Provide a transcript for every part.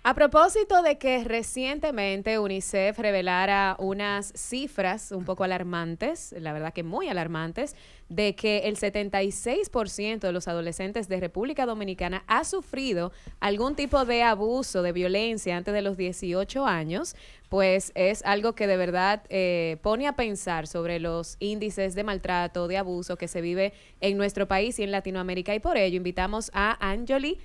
A propósito de que recientemente UNICEF revelara unas cifras un poco alarmantes, la verdad que muy alarmantes, de que el 76% de los adolescentes de República Dominicana ha sufrido algún tipo de abuso, de violencia antes de los 18 años, pues es algo que de verdad pone a pensar sobre los índices de maltrato, de abuso que se vive en nuestro país y en Latinoamérica. Y por ello invitamos a Anjoli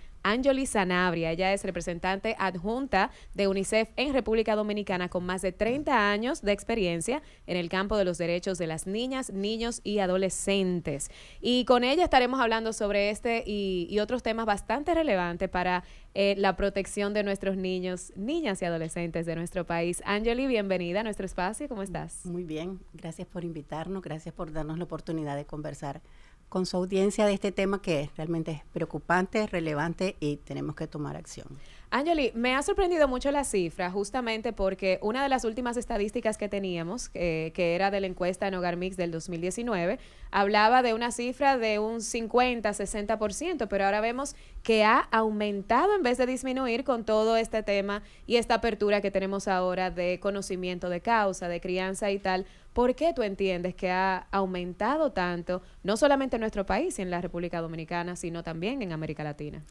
Sanabria. Ella es representante adjunta de UNICEF en República Dominicana con más de 30 años de experiencia en el campo de los derechos de las niñas, niños y adolescentes. Y con ella estaremos hablando sobre este y otros temas bastante relevantes para la protección de nuestros niños, niñas y adolescentes de nuestro país. Anjoli, bienvenida a nuestro espacio. ¿Cómo estás? Muy bien, gracias por invitarnos, gracias por darnos la oportunidad de conversar con su audiencia de este tema que realmente es preocupante, relevante y tenemos que tomar acción. Anjoli, me ha sorprendido mucho la cifra justamente porque una de las últimas estadísticas que teníamos, que era de la encuesta en Hogar Mix del 2019, hablaba de una cifra de un 50-60%, pero ahora vemos que ha aumentado en vez de disminuir con todo este tema y esta apertura que tenemos ahora de conocimiento de causa, de crianza y tal. ¿Por qué tú entiendes que ha aumentado tanto, no solamente en nuestro país y en la República Dominicana, sino también en América Latina?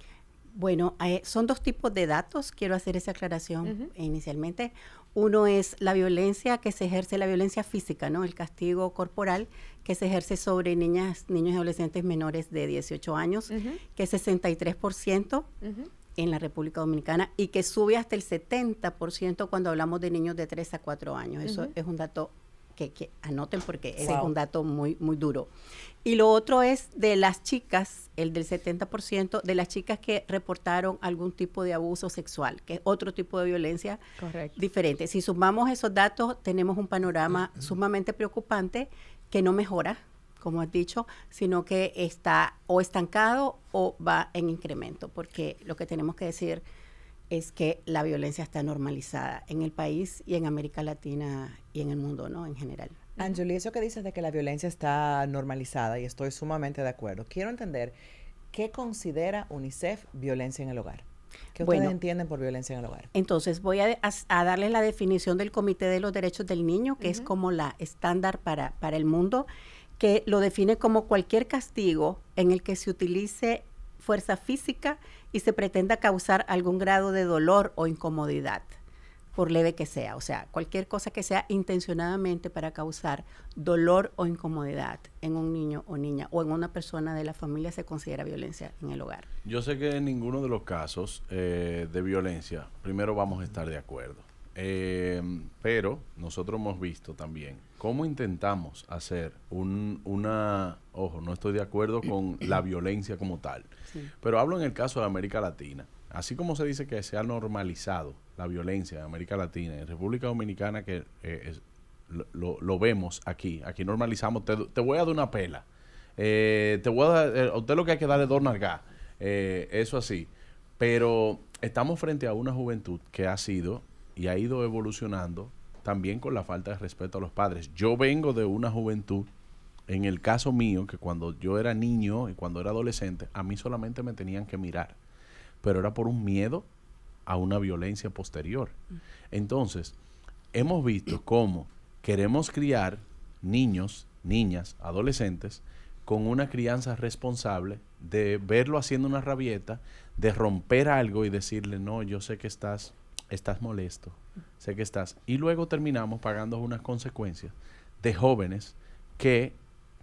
Bueno, son dos tipos de datos, quiero hacer esa aclaración inicialmente. Uno es la violencia que se ejerce, la violencia física, ¿no? El castigo corporal que se ejerce sobre niñas, niños y adolescentes menores de 18 años, que es 63% en la República Dominicana y que sube hasta el 70% cuando hablamos de niños de 3 a 4 años. Eso es un dato que anoten porque es un dato muy, muy duro. Y lo otro es de las chicas, el del 70%, de las chicas que reportaron algún tipo de abuso sexual, que es otro tipo de violencia diferente. Si sumamos esos datos, tenemos un panorama sumamente preocupante que no mejora, como has dicho, sino que está o estancado o va en incremento, porque lo que tenemos que decir es que la violencia está normalizada en el país y en América Latina y en el mundo, ¿no? En general. Anjoli, eso que dices de que la violencia está normalizada, y estoy sumamente de acuerdo. Quiero entender, ¿qué considera UNICEF violencia en el hogar? ¿Qué ustedes entienden por violencia en el hogar? Entonces, voy a darles la definición del Comité de los Derechos del Niño, que es como la estándar para el mundo, que lo define como cualquier castigo en el que se utilice fuerza física y se pretenda causar algún grado de dolor o incomodidad, por leve que sea. O sea, cualquier cosa que sea intencionadamente para causar dolor o incomodidad en un niño o niña o en una persona de la familia se considera violencia en el hogar. Yo sé que en ninguno de los casos de violencia, primero vamos a estar de acuerdo. Pero nosotros hemos visto también cómo intentamos hacer ojo, no estoy de acuerdo con la violencia como tal, pero hablo en el caso de América Latina, así como se dice que se ha normalizado la violencia en América Latina, en República Dominicana que lo vemos aquí normalizamos, te voy a dar una pela, te voy a dar, a usted lo que hay que darle dos nalgas, eso así, pero estamos frente a una juventud que ha sido y ha ido evolucionando también con la falta de respeto a los padres. Yo vengo de una juventud, en el caso mío, que cuando yo era niño y cuando era adolescente, a mí solamente me tenían que mirar, pero era por un miedo a una violencia posterior. Entonces, hemos visto cómo queremos criar niños, niñas, adolescentes, con una crianza responsable, de verlo haciendo una rabieta, de romper algo y decirle, no, yo sé que estás molesto, sé que estás. Y luego terminamos pagando unas consecuencias de jóvenes que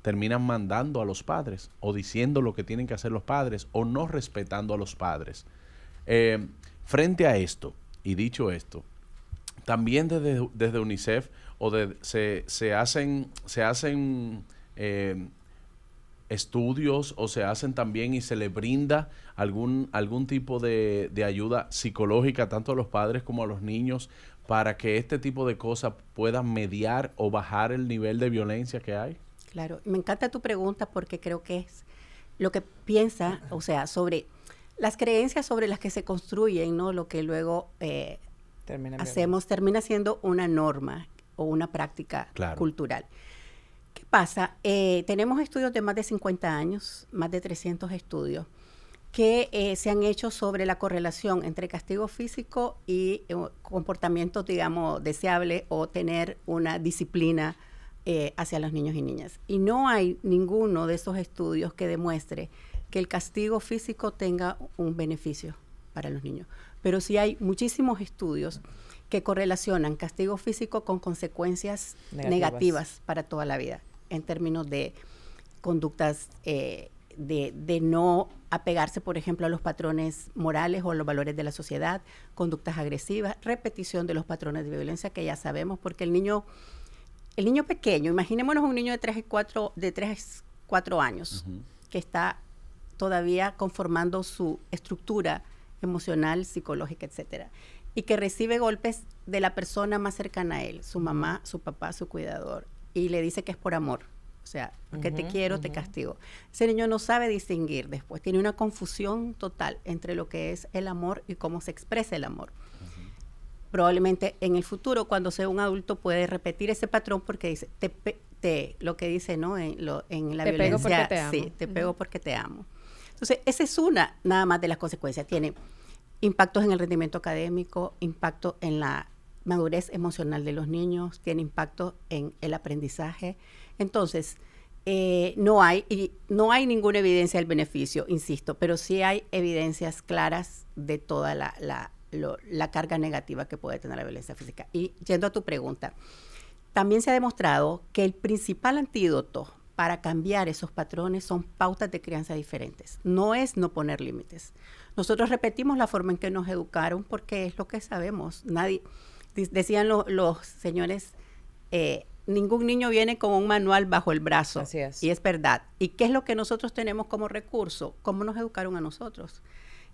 terminan mandando a los padres o diciendo lo que tienen que hacer los padres o no respetando a los padres. Frente a esto, y dicho esto, también desde UNICEF se hacen estudios o se hacen también y se le brinda algún tipo de ayuda psicológica tanto a los padres como a los niños para que este tipo de cosas puedan mediar o bajar el nivel de violencia que hay? Claro, me encanta tu pregunta porque creo que es lo que piensa, o sea, sobre las creencias sobre las que se construyen, ¿no? Lo que luego termina siendo una norma o una práctica cultural. ¿Qué pasa? Tenemos estudios de más de 50 años, más de 300 estudios, que se han hecho sobre la correlación entre castigo físico y comportamientos, digamos, deseables o tener una disciplina hacia los niños y niñas. Y no hay ninguno de esos estudios que demuestre que el castigo físico tenga un beneficio para los niños. Pero sí hay muchísimos estudios que correlacionan castigo físico con consecuencias negativas para toda la vida, en términos de conductas de no apegarse, por ejemplo, a los patrones morales o a los valores de la sociedad, conductas agresivas, repetición de los patrones de violencia que ya sabemos, porque el niño pequeño, imaginémonos un niño de 3 a 4 años, que está todavía conformando su estructura emocional, psicológica, etcétera, y que recibe golpes de la persona más cercana a él, su mamá, su papá, su cuidador, y le dice que es por amor. O sea, porque te quiero, te castigo. Ese niño no sabe distinguir después. Tiene una confusión total entre lo que es el amor y cómo se expresa el amor. Probablemente en el futuro, cuando sea un adulto, puede repetir ese patrón porque dice, lo que dice, ¿no? En la te violencia. Pego porque te amo. Sí, te pego porque te amo. Entonces, esa es una nada más de las consecuencias. Tiene impactos en el rendimiento académico, impacto en la madurez emocional de los niños, tiene impacto en el aprendizaje. Entonces, no hay ninguna evidencia del beneficio, insisto, pero sí hay evidencias claras de toda la carga negativa que puede tener la violencia física. Y yendo a tu pregunta, también se ha demostrado que el principal antídoto para cambiar esos patrones son pautas de crianza diferentes. No es no poner límites. Nosotros repetimos la forma en que nos educaron porque es lo que sabemos. Decían los señores, ningún niño viene con un manual bajo el brazo. Así es. Y es verdad. ¿Y qué es lo que nosotros tenemos como recurso? ¿Cómo nos educaron a nosotros?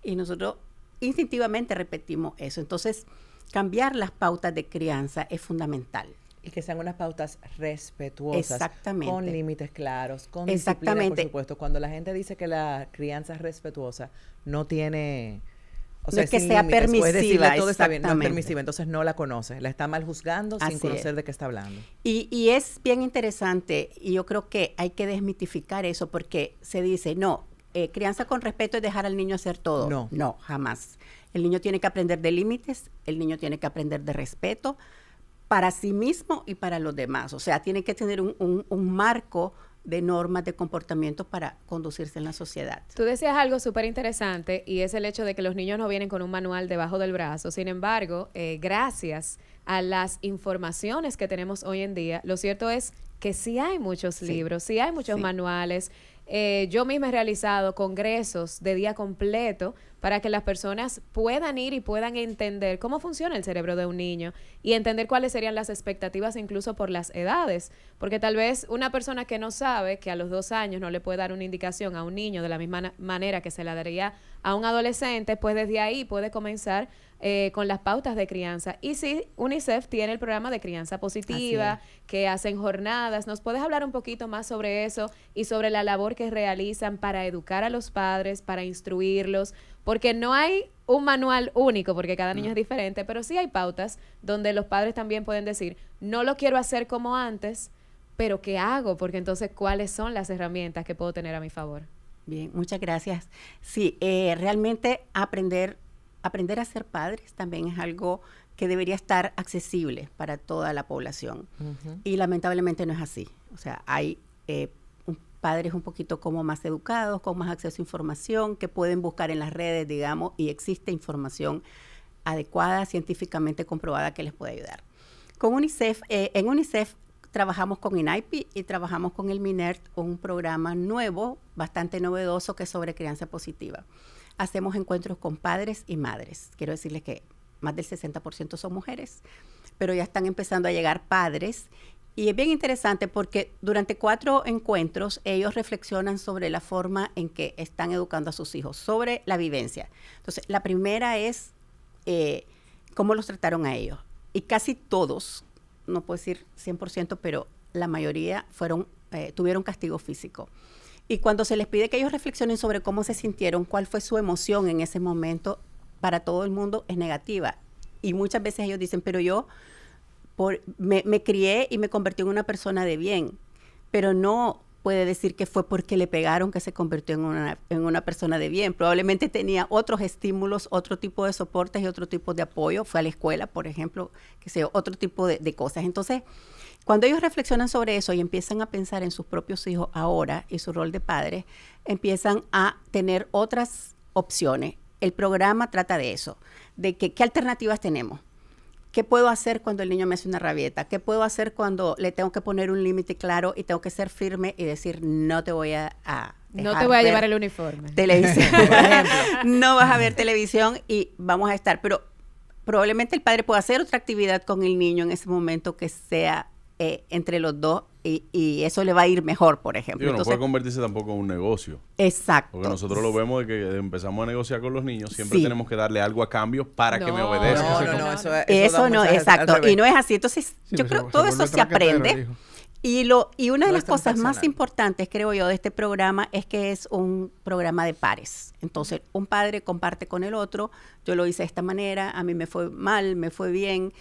Y nosotros instintivamente repetimos eso. Entonces, cambiar las pautas de crianza es fundamental. Y que sean unas pautas respetuosas. Exactamente. Con límites claros, con disciplina, por supuesto. Cuando la gente dice que la crianza es respetuosa, no tiene... O sea, no es que sea límites, permisiva, todo está bien, no es permisiva, entonces no la conoce, la está mal juzgando sin conocer de qué está hablando. Y es bien interesante, y yo creo que hay que desmitificar eso, porque se dice, no, crianza con respeto es dejar al niño hacer todo. No, jamás. El niño tiene que aprender de límites, el niño tiene que aprender de respeto para sí mismo y para los demás. O sea, tiene que tener un marco de normas de comportamiento para conducirse en la sociedad. Tú decías algo súper interesante y es el hecho de que los niños no vienen con un manual debajo del brazo. Sin embargo, gracias a las informaciones que tenemos hoy en día, lo cierto es que sí hay muchos libros, sí hay muchos manuales. Yo misma he realizado congresos de día completo para que las personas puedan ir y puedan entender cómo funciona el cerebro de un niño y entender cuáles serían las expectativas incluso por las edades. Porque tal vez una persona que no sabe que a los 2 años no le puede dar una indicación a un niño de la misma manera que se la daría a un adolescente, pues desde ahí puede comenzar con las pautas de crianza. Y sí, UNICEF tiene el programa de crianza positiva, que hacen jornadas. ¿Nos puedes hablar un poquito más sobre eso y sobre la labor que realizan para educar a los padres, para instruirlos? Porque no hay un manual único, porque cada niño es diferente, pero sí hay pautas donde los padres también pueden decir, no lo quiero hacer como antes, pero ¿qué hago? Porque entonces, ¿cuáles son las herramientas que puedo tener a mi favor? Bien, muchas gracias. Sí, realmente aprender a ser padres también es algo que debería estar accesible para toda la población. Y lamentablemente no es así. O sea, hay padres un poquito como más educados, con más acceso a información, que pueden buscar en las redes, digamos, y existe información adecuada, científicamente comprobada que les puede ayudar. Con UNICEF, en UNICEF trabajamos con INAIPI y trabajamos con el MINERT, un programa nuevo, bastante novedoso, que es sobre crianza positiva. Hacemos encuentros con padres y madres. Quiero decirles que más del 60% son mujeres, pero ya están empezando a llegar padres. Y es bien interesante porque durante 4 encuentros ellos reflexionan sobre la forma en que están educando a sus hijos, sobre la vivencia. Entonces, la primera es cómo los trataron a ellos. Y casi todos, no puedo decir 100%, pero la mayoría tuvieron castigo físico. Y cuando se les pide que ellos reflexionen sobre cómo se sintieron, cuál fue su emoción en ese momento, para todo el mundo es negativa. Y muchas veces ellos dicen, pero yo me crié y me convertí en una persona de bien, pero no puede decir que fue porque le pegaron que se convirtió en una persona de bien. Probablemente tenía otros estímulos, otro tipo de soportes y otro tipo de apoyo. Fue a la escuela, por ejemplo, que sea otro tipo de cosas. Entonces, cuando ellos reflexionan sobre eso y empiezan a pensar en sus propios hijos ahora y su rol de padre, empiezan a tener otras opciones. El programa trata de eso, de que qué alternativas tenemos. ¿Qué puedo hacer cuando el niño me hace una rabieta? ¿Qué puedo hacer cuando le tengo que poner un límite claro y tengo que ser firme y decir, no te voy a no te voy a llevar el uniforme. Televisión, por ejemplo. No vas a ver televisión y vamos a estar. Pero probablemente el padre pueda hacer otra actividad con el niño en ese momento que sea entre los dos y eso le va a ir mejor, por ejemplo. Digo, no puede convertirse tampoco en un negocio. Exacto. Porque nosotros lo vemos de que empezamos a negociar con los niños, siempre tenemos que darle algo a cambio para que me obedezca. Eso no, exacto. Y no es así. Entonces, yo creo que todo eso se aprende. Y una de las cosas más importantes, creo yo, de este programa es que es un programa de pares. Entonces, un padre comparte con el otro. Yo lo hice de esta manera, a mí me fue mal, me fue bien.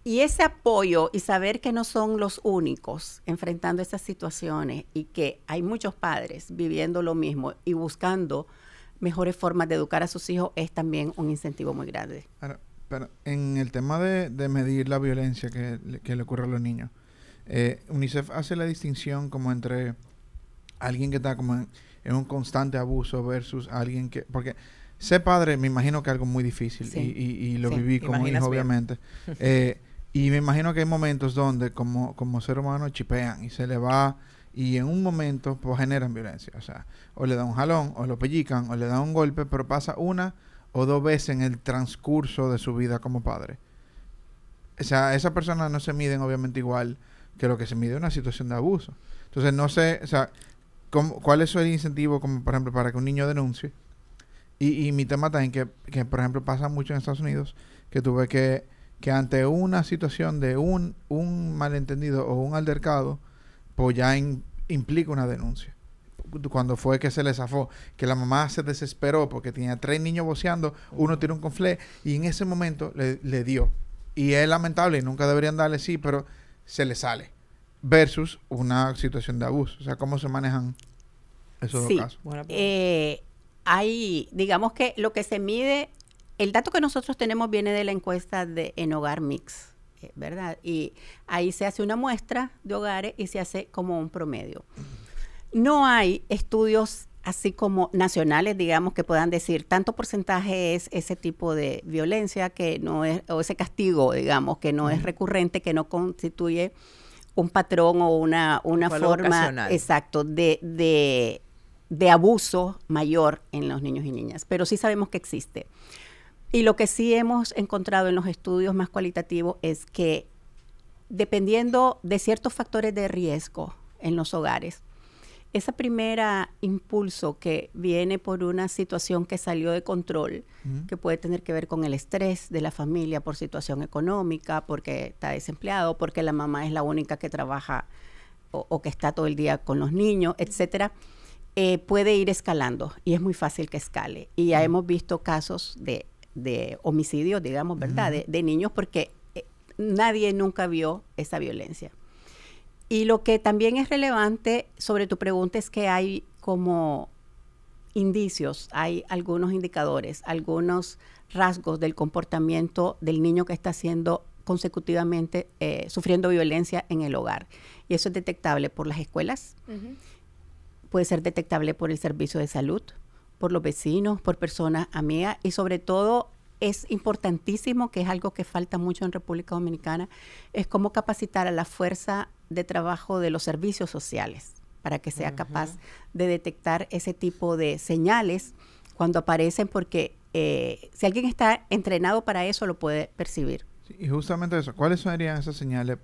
Y ese apoyo y saber que no son los únicos enfrentando esas situaciones y que hay muchos padres viviendo lo mismo y buscando mejores formas de educar a sus hijos es también un incentivo muy grande. Ahora, pero en el tema de medir la violencia que le ocurre a los niños, UNICEF hace la distinción como entre alguien que está como en un constante abuso versus alguien que... porque ser padre me imagino que es algo muy difícil y lo viví como hijo, obviamente. Y me imagino que hay momentos donde como ser humano chipean y se le va y en un momento pues generan violencia. O sea, o le da un jalón, o lo pellican, o le da un golpe, pero pasa una o dos veces en el transcurso de su vida como padre. O sea, esas personas no se miden obviamente igual que lo que se mide en una situación de abuso. Entonces, no sé, o sea, ¿cuál es el incentivo, como por ejemplo, para que un niño denuncie? Y mi tema también, que por ejemplo pasa mucho en Estados Unidos, que tuve que ante una situación de un malentendido o un altercado, pues ya implica una denuncia. Cuando fue que se le zafó, que la mamá se desesperó porque tenía 3 niños voceando, uno tiró un conflé y en ese momento le dio. Y es lamentable y nunca deberían darle sí, pero se le sale. Versus una situación de abuso. O sea, ¿cómo se manejan esos dos casos? Bueno, hay, digamos que lo que se mide, el dato que nosotros tenemos viene de la encuesta de En Hogar Mix, ¿verdad? Y ahí se hace una muestra de hogares y se hace como un promedio. No hay estudios así como nacionales, digamos, que puedan decir tanto porcentaje es ese tipo de violencia que no es, o ese castigo, digamos, que no es recurrente, que no constituye un patrón o una forma, exacto, de abuso mayor en los niños y niñas. Pero sí sabemos que existe. Y lo que sí hemos encontrado en los estudios más cualitativos es que dependiendo de ciertos factores de riesgo en los hogares, esa primera impulso que viene por una situación que salió de control, que puede tener que ver con el estrés de la familia por situación económica, porque está desempleado, porque la mamá es la única que trabaja o que está todo el día con los niños, etcétera, puede ir escalando y es muy fácil que escale. Y ya hemos visto casos de homicidio, digamos, ¿verdad? De niños porque nadie nunca vio esa violencia. Y lo que también es relevante sobre tu pregunta es que hay como indicios, hay algunos indicadores, algunos rasgos del comportamiento del niño que está siendo consecutivamente sufriendo violencia en el hogar. Y eso es detectable por las escuelas, puede ser detectable por el servicio de salud, por los vecinos, por personas amigas y sobre todo es importantísimo, que es algo que falta mucho en República Dominicana, es cómo capacitar a la fuerza de trabajo de los servicios sociales para que sea capaz de detectar ese tipo de señales cuando aparecen, porque si alguien está entrenado para eso, lo puede percibir. Sí, y justamente eso, ¿cuáles serían esas señales?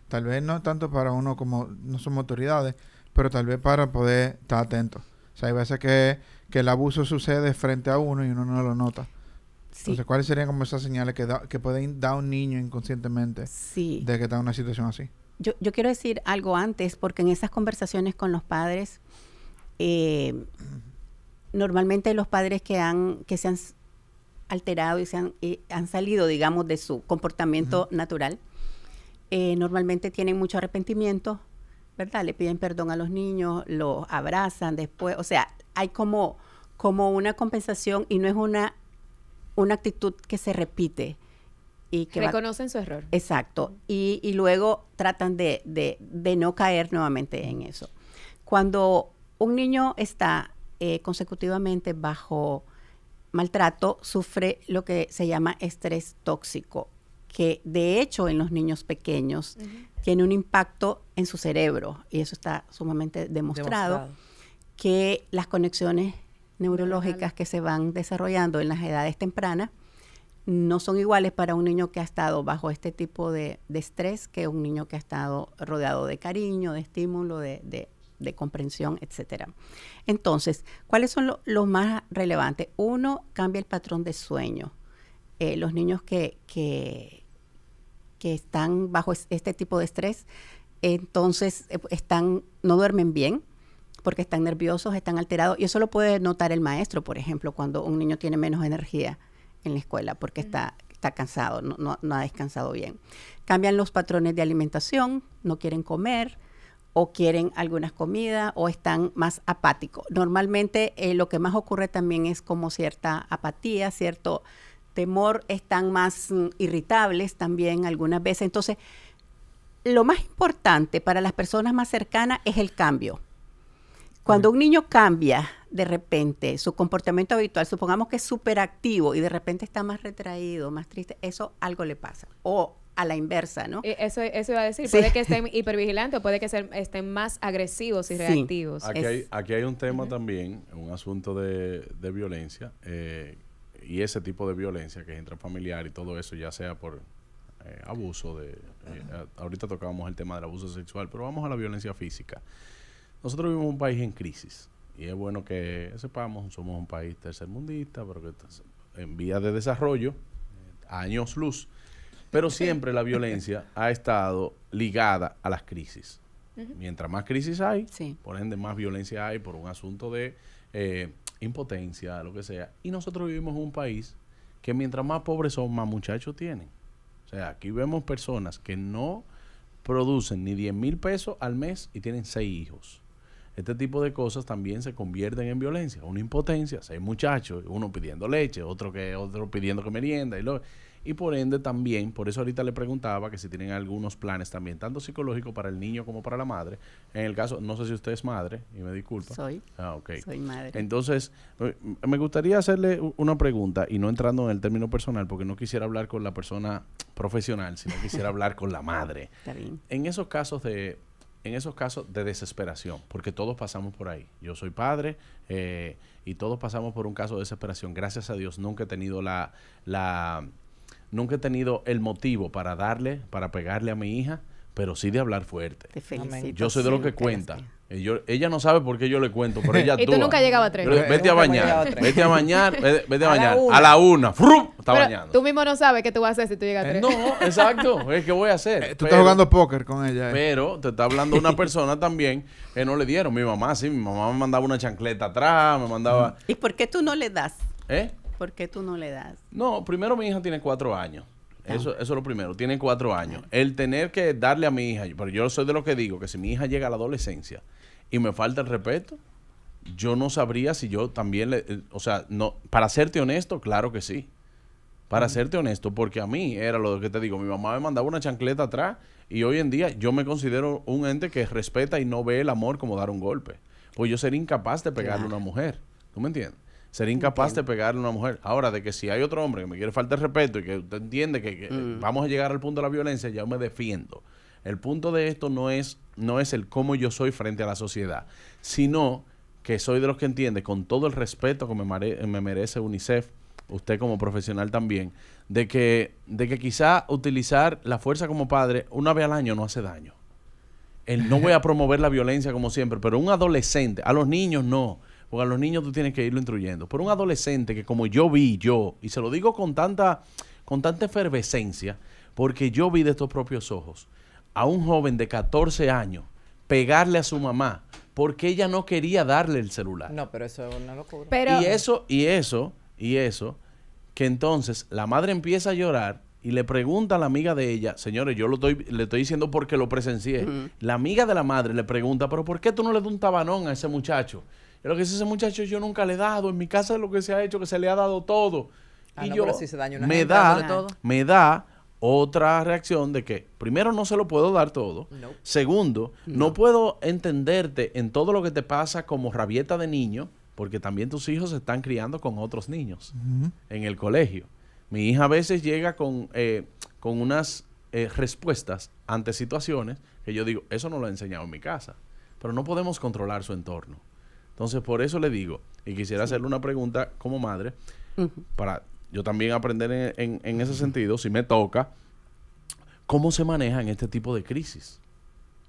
Tal vez no tanto para uno como no somos autoridades, pero tal vez para poder estar atentos. O sea, hay veces que el abuso sucede frente a uno y uno no lo nota. Sí. Entonces, ¿cuáles serían como esas señales que pueden dar un niño inconscientemente de que está en una situación así? Yo quiero decir algo antes, porque en esas conversaciones con los padres, normalmente los padres que se han alterado y han salido, digamos, de su comportamiento natural, normalmente tienen mucho arrepentimiento, ¿verdad? Le piden perdón a los niños, los abrazan después, o sea, hay como una compensación y no es una actitud que se repite. Y que reconocen su error. Exacto. Y luego tratan de no caer nuevamente en eso. Cuando un niño está consecutivamente bajo maltrato, sufre lo que se llama estrés tóxico, que de hecho en los niños pequeños tiene un impacto en su cerebro, y eso está sumamente demostrado. Que las conexiones neurológicas que se van desarrollando en las edades tempranas no son iguales para un niño que ha estado bajo este tipo de estrés que un niño que ha estado rodeado de cariño, de estímulo, de comprensión, etcétera. Entonces, ¿cuáles son los más relevantes? Uno, cambia el patrón de sueño. Los niños que están bajo este tipo de estrés, entonces no duermen bien, porque están nerviosos, están alterados, y eso lo puede notar el maestro, por ejemplo, cuando un niño tiene menos energía en la escuela porque está cansado, no ha descansado bien. Cambian los patrones de alimentación, no quieren comer o quieren algunas comidas o están más apáticos. Normalmente lo que más ocurre también es como cierta apatía, cierto temor, están más irritables también algunas veces. Entonces, lo más importante para las personas más cercanas es el cambio. Cuando un niño cambia de repente su comportamiento habitual, supongamos que es súper activo y de repente está más retraído, más triste, eso algo le pasa. O a la inversa, ¿no? Eso iba a decir. Sí. Puede que estén hipervigilantes o puede que estén más agresivos y reactivos. Aquí hay un tema también, un asunto de violencia, y ese tipo de violencia que es intrafamiliar y todo eso, ya sea por abuso ahorita tocábamos el tema del abuso sexual, pero vamos a la violencia física. Nosotros vivimos un país en crisis y es bueno que sepamos, somos un país tercermundista, pero que está en vías de desarrollo, años luz, pero siempre la violencia ha estado ligada a las crisis. Mientras más crisis hay, por ende más violencia hay por un asunto de impotencia, lo que sea. Y nosotros vivimos en un país que mientras más pobres son, más muchachos tienen. O sea, aquí vemos personas que no producen ni 10,000 pesos al mes y tienen 6 hijos. Este tipo de cosas también se convierten en violencia. Una impotencia, 6 muchachos, uno pidiendo leche, otro pidiendo que merienda. Y por ende también, por eso ahorita le preguntaba que si tienen algunos planes también, tanto psicológicos para el niño como para la madre. En el caso, no sé si usted es madre, y me disculpa. Soy madre. Entonces, me gustaría hacerle una pregunta, y no entrando en el término personal, porque no quisiera hablar con la persona profesional, sino quisiera hablar con la madre. Está bien. En esos casos de desesperación, porque todos pasamos por ahí. Yo soy padre y todos pasamos por un caso de desesperación. Gracias a Dios nunca he tenido nunca he tenido el motivo para pegarle a mi hija, pero sí de hablar fuerte. Te felicito. Yo soy de los que cuenta. Ella no sabe por qué yo le cuento, pero ella y tú nunca llegabas a 3. Vete a bañar. A la 1. ¡Frum! Está bañando. Tú mismo no sabes qué tú vas a hacer si tú llegas a 3. No, exacto. ¿Qué voy a hacer? Tú estás jugando póker con ella. Pero te está hablando una persona también que no le dieron. Mi mamá me mandaba una chancleta atrás, me mandaba... ¿Y por qué tú no le das? ¿Eh? ¿Por qué tú no le das? No, primero mi hija tiene 4 años. Eso es lo primero, tiene 4 años. El tener que darle a mi hija, pero yo soy de lo que digo, que si mi hija llega a la adolescencia y me falta el respeto, yo no sabría si yo también no, para serte honesto, claro que sí. Para serte honesto, porque a mí era lo que te digo, mi mamá me mandaba una chancleta atrás y hoy en día yo me considero un ente que respeta y no ve el amor como dar un golpe. Pues yo sería incapaz de pegarle a una mujer. ¿Tú me entiendes? Sería incapaz de pegarle a una mujer. Ahora, de que si hay otro hombre que me quiere faltar respeto y que usted entiende que vamos a llegar al punto de la violencia, ya me defiendo. El punto de esto no es el cómo yo soy frente a la sociedad, sino que soy de los que entiende, con todo el respeto que me merece UNICEF, usted como profesional también, de que quizá utilizar la fuerza como padre una vez al año no hace daño. No voy a promover la violencia como siempre, pero un adolescente, a los niños no. Porque a los niños tú tienes que irlo instruyendo. Pero un adolescente que como y se lo digo con tanta efervescencia, porque yo vi de estos propios ojos a un joven de 14 años pegarle a su mamá porque ella no quería darle el celular. No, pero eso es una locura. Y eso, que entonces la madre empieza a llorar y le pregunta a la amiga de ella, señores, yo le estoy diciendo porque lo presencié. La amiga de la madre le pregunta, pero ¿por qué tú no le das un tabanón a ese muchacho? Y lo que dice ese muchacho, yo nunca le he dado, en mi casa es lo que se ha hecho, que se le ha dado todo. Y yo, si se daña una me da otra reacción de que, primero, no se lo puedo dar todo. No. Segundo, no puedo entenderte en todo lo que te pasa como rabieta de niño, porque también tus hijos se están criando con otros niños en el colegio. Mi hija a veces llega con unas respuestas ante situaciones que yo digo, eso no lo he enseñado en mi casa, pero no podemos controlar su entorno. Entonces, por eso le digo, y quisiera hacerle una pregunta como madre, para yo también aprender en ese sentido, si me toca, ¿cómo se maneja en este tipo de crisis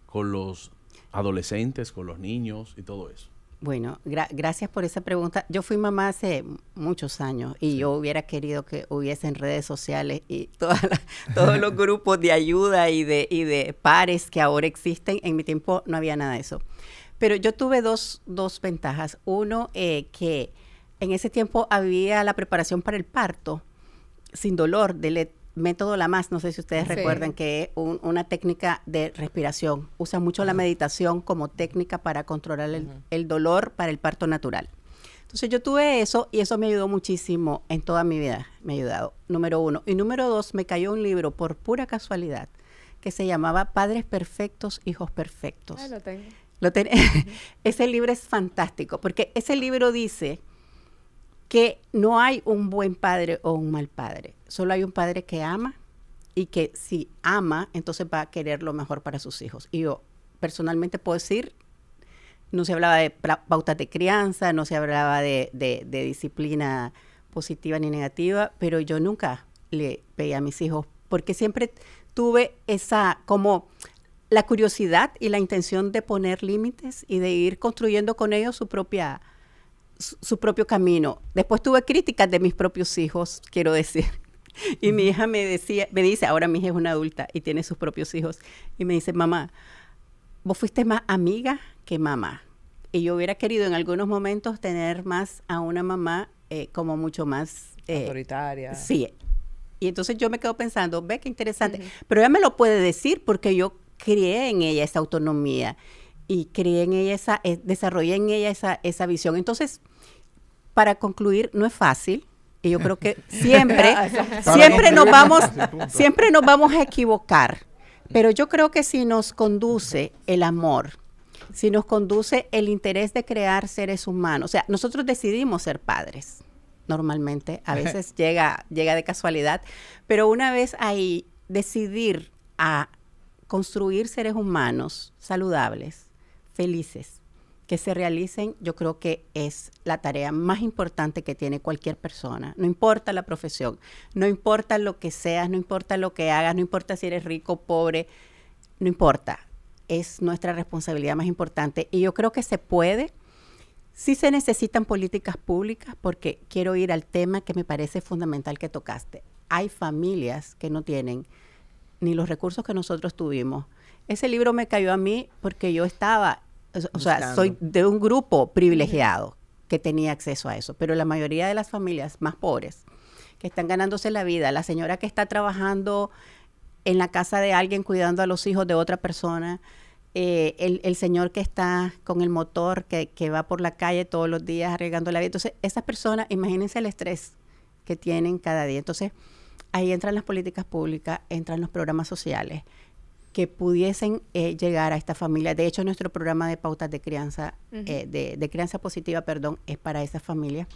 con los adolescentes, con los niños y todo eso? Bueno, gracias por esa pregunta. Yo fui mamá hace muchos años y yo hubiera querido que hubiesen redes sociales y todos los grupos de ayuda y de pares que ahora existen. En mi tiempo no había nada de eso. Pero yo tuve dos ventajas. Uno, que en ese tiempo había la preparación para el parto sin dolor del método Lamaze, no sé si ustedes recuerdan, que es una técnica de respiración. Usa mucho la meditación como técnica para controlar el dolor para el parto natural. Entonces yo tuve eso y eso me ayudó muchísimo en toda mi vida. Me ha ayudado, número 1. Y número 2, me cayó un libro por pura casualidad que se llamaba Padres Perfectos, Hijos Perfectos. Lo tengo. Ese libro es fantástico porque ese libro dice que no hay un buen padre o un mal padre. Solo hay un padre que ama y que si ama, entonces va a querer lo mejor para sus hijos. Y yo personalmente puedo decir, no se hablaba de pautas de crianza, no se hablaba de disciplina positiva ni negativa, pero yo nunca le pegué a mis hijos porque siempre tuve esa como la curiosidad y la intención de poner límites y de ir construyendo con ellos su propio camino. Después tuve críticas de mis propios hijos, quiero decir. Y mi hija me dice, ahora mi hija es una adulta y tiene sus propios hijos, y me dice, mamá, vos fuiste más amiga que mamá. Y yo hubiera querido en algunos momentos tener más a una mamá como mucho más... autoritaria. Sí. Y entonces yo me quedo pensando, ve qué interesante. Pero ella me lo puede decir porque yo crié en ella esa autonomía y crié en ella desarrollé en ella esa visión. Entonces, para concluir, no es fácil. Y yo creo que siempre nos vamos a equivocar. Pero yo creo que si nos conduce el amor, si nos conduce el interés de crear seres humanos, o sea, nosotros decidimos ser padres, normalmente, a veces llega de casualidad, pero una vez ahí, decidir a construir seres humanos saludables, felices, que se realicen, yo creo que es la tarea más importante que tiene cualquier persona. No importa la profesión, no importa lo que seas, no importa lo que hagas, no importa si eres rico, pobre, no importa. Es nuestra responsabilidad más importante. Y yo creo que se puede. Sí se necesitan políticas públicas, porque quiero ir al tema que me parece fundamental que tocaste. Hay familias que no tienen ni los recursos que nosotros tuvimos. Ese libro me cayó a mí porque yo estaba, o sea, soy de un grupo privilegiado que tenía acceso a eso, pero la mayoría de las familias más pobres que están ganándose la vida, la señora que está trabajando en la casa de alguien cuidando a los hijos de otra persona, el señor que está con el motor que va por la calle todos los días arriesgando la vida. Entonces, esas personas, imagínense el estrés que tienen cada día. Entonces, ahí entran las políticas públicas, entran los programas sociales que pudiesen llegar a esta familia. De hecho, nuestro programa de pautas de crianza, de crianza positiva, es para esas familias.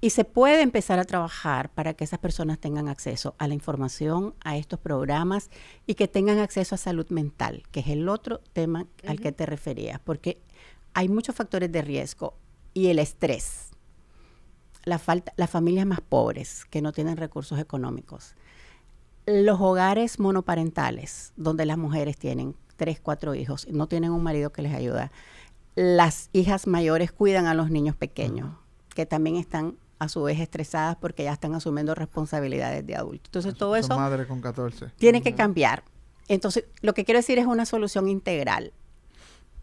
Y se puede empezar a trabajar para que esas personas tengan acceso a la información, a estos programas, y que tengan acceso a salud mental, que es el otro tema al que te referías, porque hay muchos factores de riesgo y el estrés. Las familias más pobres que no tienen recursos económicos, los hogares monoparentales donde las mujeres tienen 3, 4 hijos, no tienen un marido que les ayuda, las hijas mayores cuidan a los niños pequeños, que también están a su vez estresadas porque ya están asumiendo responsabilidades de adultos. Entonces todo eso madre con 14 tiene que cambiar. Entonces lo que quiero decir es una solución integral.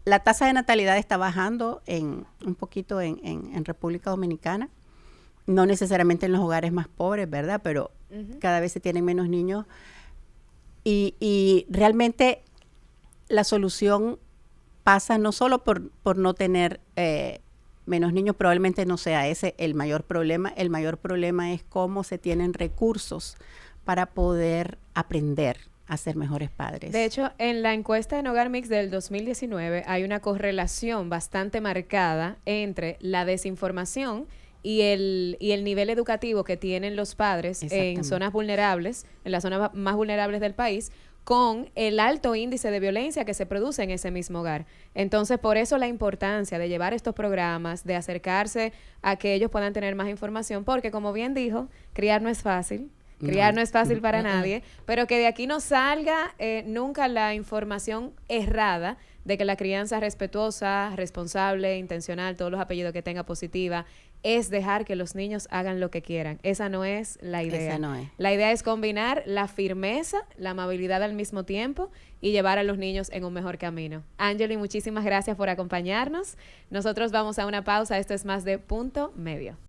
La tasa de natalidad está bajando un poquito en República Dominicana. no necesariamente en los hogares más pobres, ¿verdad? Pero cada vez se tienen menos niños. Y realmente la solución pasa no solo por no tener menos niños, probablemente no sea ese el mayor problema. El mayor problema es cómo se tienen recursos para poder aprender a ser mejores padres. De hecho, en la encuesta en Hogar Mix del 2019 hay una correlación bastante marcada entre la desinformación y el nivel educativo que tienen los padres en zonas vulnerables, en las zonas más vulnerables del país, con el alto índice de violencia que se produce en ese mismo hogar. Entonces, por eso la importancia de llevar estos programas, de acercarse a que ellos puedan tener más información, porque como bien dijo, criar no es fácil. Criar no es fácil para nadie, pero que de aquí no salga nunca la información errada de que la crianza respetuosa, responsable, intencional, todos los apellidos que tenga positiva, es dejar que los niños hagan lo que quieran. Esa no es la idea. Esa no es. La idea es combinar la firmeza, la amabilidad al mismo tiempo y llevar a los niños en un mejor camino. Angeli, muchísimas gracias por acompañarnos. Nosotros vamos a una pausa. Esto es Más de Punto Medio.